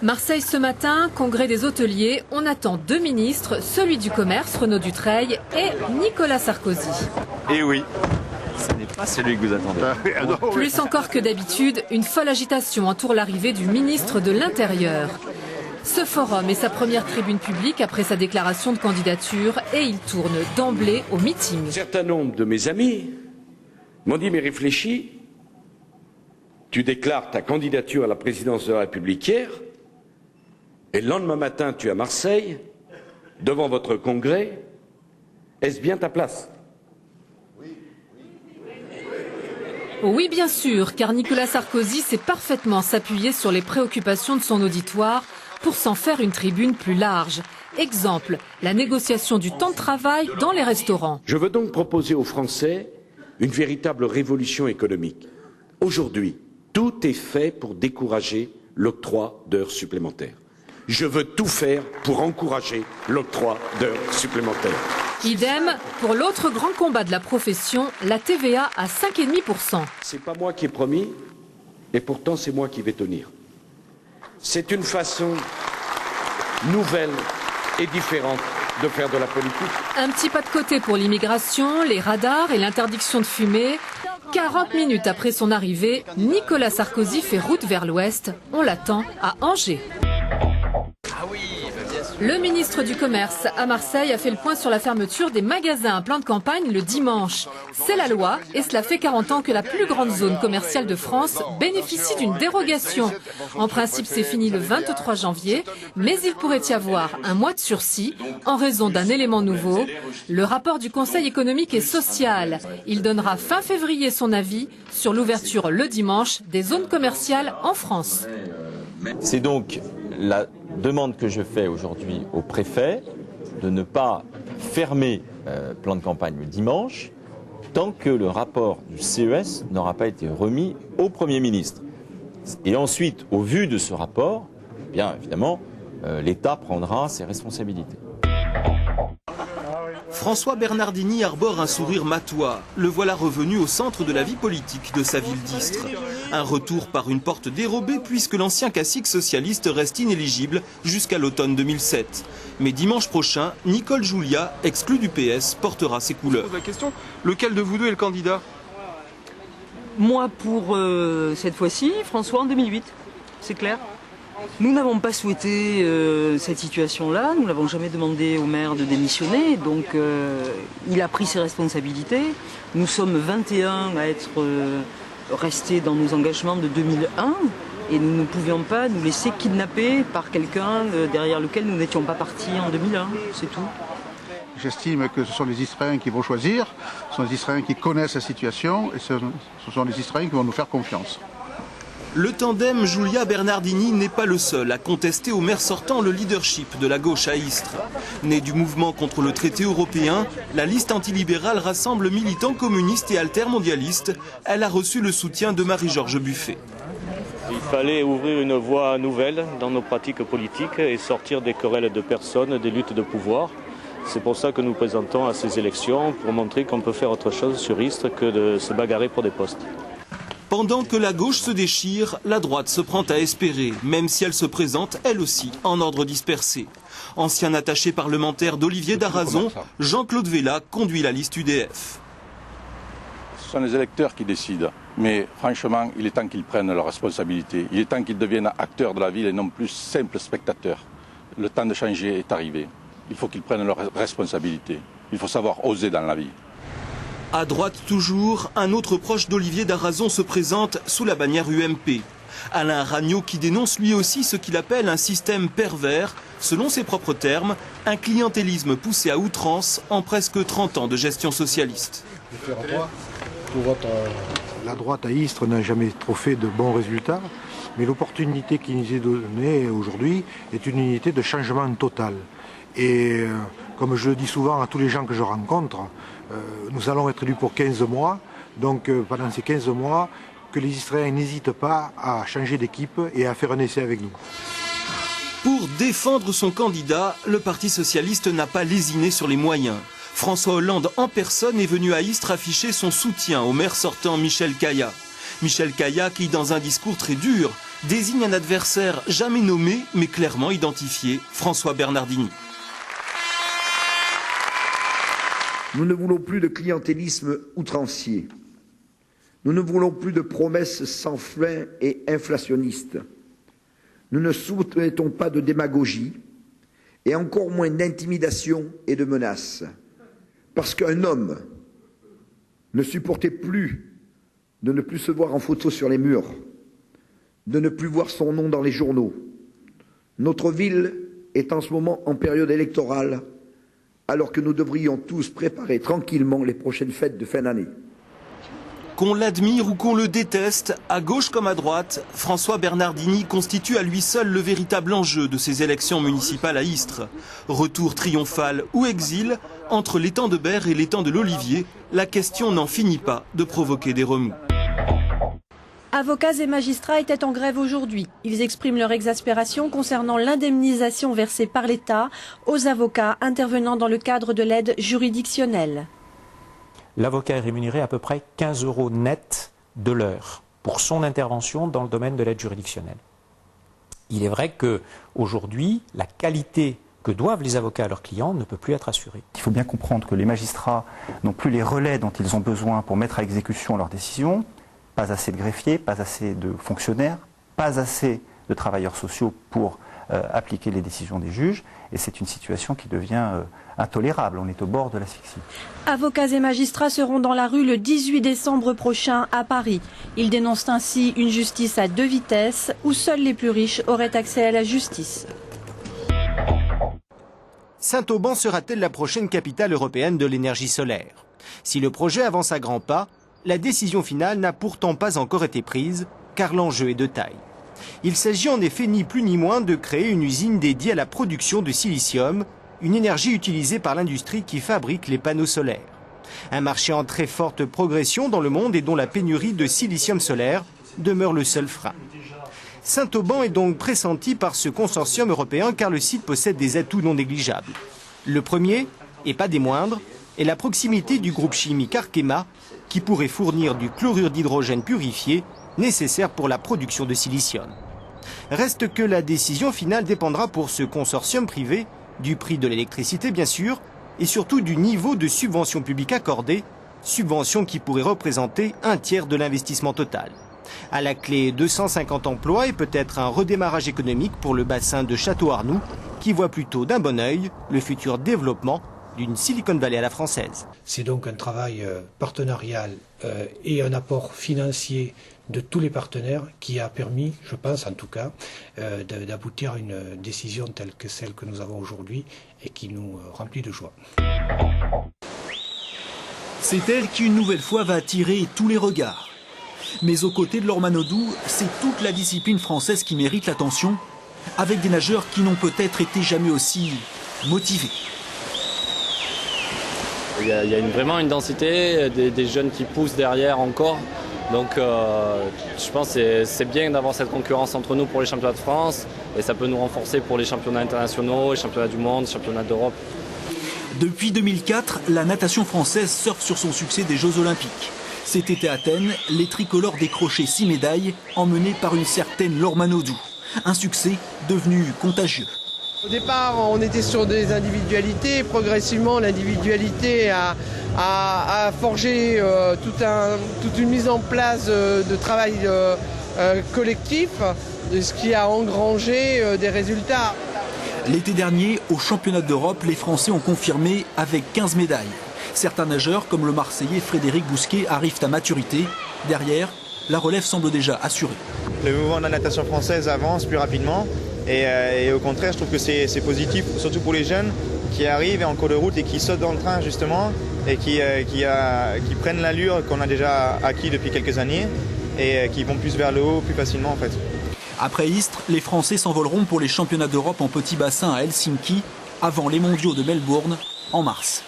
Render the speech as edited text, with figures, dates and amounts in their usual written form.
Marseille ce matin, congrès des hôteliers, on attend 2 ministres, celui du commerce, Renaud Dutreil, et Nicolas Sarkozy. Et oui, ce n'est pas celui que vous attendez. Plus encore que d'habitude, une folle agitation entoure l'arrivée du ministre de l'Intérieur. Ce forum est sa première tribune publique après sa déclaration de candidature et il tourne d'emblée au meeting. Un certain nombre de mes amis m'ont dit, mais réfléchis, tu déclares ta candidature à la présidence de la République hier, et le lendemain matin tu es à Marseille, devant votre congrès, est-ce bien ta place ? Oui, bien sûr, car Nicolas Sarkozy sait parfaitement s'appuyer sur les préoccupations de son auditoire pour s'en faire une tribune plus large. Exemple, la négociation du temps de travail dans les restaurants. Je veux donc proposer aux Français une véritable révolution économique. Aujourd'hui, tout est fait pour décourager l'octroi d'heures supplémentaires. Je veux tout faire pour encourager l'octroi d'heures supplémentaires. Idem pour l'autre grand combat de la profession, la TVA à 5,5%. C'est pas moi qui ai promis, et pourtant c'est moi qui vais tenir. C'est une façon nouvelle et différente de faire de la politique. Un petit pas de côté pour l'immigration, les radars et l'interdiction de fumer. 40 minutes après son arrivée, Nicolas Sarkozy fait route vers l'ouest. On l'attend à Angers. Le ministre du Commerce à Marseille a fait le point sur la fermeture des magasins à plan de campagne le dimanche. C'est la loi et cela fait 40 ans que la plus grande zone commerciale de France bénéficie d'une dérogation. En principe, c'est fini le 23 janvier, mais il pourrait y avoir un mois de sursis en raison d'un élément nouveau, le rapport du Conseil économique et social. Il donnera fin février son avis sur l'ouverture le dimanche des zones commerciales en France. C'est donc la demande que je fais aujourd'hui au préfet de ne pas fermer plan de campagne le dimanche tant que le rapport du CES n'aura pas été remis au Premier ministre. Et ensuite, au vu de ce rapport, bien évidemment, l'État prendra ses responsabilités. François Bernardini arbore un sourire matois. Le voilà revenu au centre de la vie politique de sa ville d'Istres. Un retour par une porte dérobée puisque l'ancien cacique socialiste reste inéligible jusqu'à l'automne 2007. Mais dimanche prochain, Nicole Julia, exclue du PS, portera ses couleurs. Je pose la question, lequel de vous deux est le candidat ? Moi pour cette fois-ci, François en 2008, c'est clair. Nous n'avons pas souhaité cette situation-là, nous n'avons jamais demandé au maire de démissionner, donc il a pris ses responsabilités. Nous sommes 21 à être restés dans nos engagements de 2001 et nous ne pouvions pas nous laisser kidnapper par quelqu'un derrière lequel nous n'étions pas partis en 2001, c'est tout. J'estime que ce sont les Israéliens qui vont choisir, ce sont les Israéliens qui connaissent la situation et ce sont les Israéliens qui vont nous faire confiance. Le tandem Julia-Bernardini n'est pas le seul à contester au maire sortant le leadership de la gauche à Istres. Née du mouvement contre le traité européen, la liste antilibérale rassemble militants communistes et altermondialistes. Elle a reçu le soutien de Marie-Georges Buffet. Il fallait ouvrir une voie nouvelle dans nos pratiques politiques et sortir des querelles de personnes, des luttes de pouvoir. C'est pour ça que nous présentons à ces élections, pour montrer qu'on peut faire autre chose sur Istres que de se bagarrer pour des postes. Pendant que la gauche se déchire, la droite se prend à espérer, même si elle se présente, elle aussi, en ordre dispersé. Ancien attaché parlementaire d'Olivier Darazon, Jean-Claude Vella conduit la liste UDF. Ce sont les électeurs qui décident, mais franchement, il est temps qu'ils prennent leurs responsabilités. Il est temps qu'ils deviennent acteurs de la ville et non plus simples spectateurs. Le temps de changer est arrivé. Il faut qu'ils prennent leurs responsabilités. Il faut savoir oser dans la vie. À droite toujours, un autre proche d'Olivier Darazon se présente sous la bannière UMP. Alain Ragnaud qui dénonce lui aussi ce qu'il appelle un système pervers, selon ses propres termes, un clientélisme poussé à outrance en presque 30 ans de gestion socialiste. La droite à Istres n'a jamais trop fait de bons résultats, mais l'opportunité qui nous est donnée aujourd'hui est une unité de changement total. Et comme je le dis souvent à tous les gens que je rencontre, nous allons être élus pour 15 mois, donc pendant ces 15 mois, que les Israéliens n'hésitent pas à changer d'équipe et à faire un essai avec nous. Pour défendre son candidat, le Parti socialiste n'a pas lésiné sur les moyens. François Hollande en personne est venu à Istres afficher son soutien au maire sortant Michel Caillat. Michel Caillat qui, dans un discours très dur, désigne un adversaire jamais nommé mais clairement identifié, François Bernardini. Nous ne voulons plus de clientélisme outrancier. Nous ne voulons plus de promesses sans fin et inflationnistes. Nous ne souhaitons pas de démagogie et encore moins d'intimidation et de menaces. Parce qu'un homme ne supportait plus de ne plus se voir en photo sur les murs, de ne plus voir son nom dans les journaux. Notre ville est en ce moment en période électorale, alors que nous devrions tous préparer tranquillement les prochaines fêtes de fin d'année. Qu'on l'admire ou qu'on le déteste, à gauche comme à droite, François Bernardini constitue à lui seul le véritable enjeu de ces élections municipales à Istres. Retour triomphal ou exil, entre l'étang de Berre et l'étang de l'Olivier, la question n'en finit pas de provoquer des remous. Avocats et magistrats étaient en grève aujourd'hui. Ils expriment leur exaspération concernant l'indemnisation versée par l'État aux avocats intervenant dans le cadre de l'aide juridictionnelle. L'avocat est rémunéré à peu près 15 € net de l'heure pour son intervention dans le domaine de l'aide juridictionnelle. Il est vrai qu'aujourd'hui, la qualité que doivent les avocats à leurs clients ne peut plus être assurée. Il faut bien comprendre que les magistrats n'ont plus les relais dont ils ont besoin pour mettre à exécution leurs décisions. Pas assez de greffiers, pas assez de fonctionnaires, pas assez de travailleurs sociaux pour appliquer les décisions des juges. Et c'est une situation qui devient intolérable. On est au bord de l'asphyxie. Avocats et magistrats seront dans la rue le 18 décembre prochain à Paris. Ils dénoncent ainsi une justice à deux vitesses où seuls les plus riches auraient accès à la justice. Saint-Auban sera-t-elle la prochaine capitale européenne de l'énergie solaire? Si le projet avance à grands pas, la décision finale n'a pourtant pas encore été prise, car l'enjeu est de taille. Il s'agit en effet ni plus ni moins de créer une usine dédiée à la production de silicium, une énergie utilisée par l'industrie qui fabrique les panneaux solaires. Un marché en très forte progression dans le monde et dont la pénurie de silicium solaire demeure le seul frein. Saint-Auban est donc pressenti par ce consortium européen car le site possède des atouts non négligeables. Le premier, et pas des moindres, est la proximité du groupe chimique Arkema qui pourrait fournir du chlorure d'hydrogène purifié nécessaire pour la production de silicium. Reste que la décision finale dépendra pour ce consortium privé du prix de l'électricité bien sûr et surtout du niveau de subvention publique accordée, subvention qui pourrait représenter un tiers de l'investissement total. À la clé, 250 emplois et peut-être un redémarrage économique pour le bassin de Château-Arnoux qui voit plutôt d'un bon œil le futur développement d'une Silicon Valley à la française. C'est donc un travail partenarial et un apport financier de tous les partenaires qui a permis, je pense en tout cas, d'aboutir à une décision telle que celle que nous avons aujourd'hui et qui nous remplit de joie. C'est elle qui une nouvelle fois va attirer tous les regards. Mais aux côtés de Laure Manodou, c'est toute la discipline française qui mérite l'attention, avec des nageurs qui n'ont peut-être été jamais aussi motivés. Il y a vraiment une densité, des jeunes qui poussent derrière encore. Donc je pense que c'est bien d'avoir cette concurrence entre nous pour les championnats de France et ça peut nous renforcer pour les championnats internationaux, les championnats du monde, les championnats d'Europe. Depuis 2004, la natation française surfe sur son succès des Jeux Olympiques. Cet été à Athènes, les tricolores décrochaient 6 médailles, emmenés par une certaine Laure Manodou. Un succès devenu contagieux. Au départ, on était sur des individualités. Progressivement, l'individualité a forgé toute une mise en place de travail collectif, ce qui a engrangé des résultats. L'été dernier, au championnat d'Europe, les Français ont confirmé avec 15 médailles. Certains nageurs, comme le Marseillais Frédéric Bousquet, arrivent à maturité. Derrière, la relève semble déjà assurée. Le mouvement de la natation française avance plus rapidement. Et au contraire, je trouve que c'est positif, surtout pour les jeunes qui arrivent en cours de route et qui sautent dans le train justement et qui prennent l'allure qu'on a déjà acquis depuis quelques années et qui vont plus vers le haut plus facilement en fait. Après Istres, les Français s'envoleront pour les championnats d'Europe en petit bassin à Helsinki avant les mondiaux de Melbourne en mars.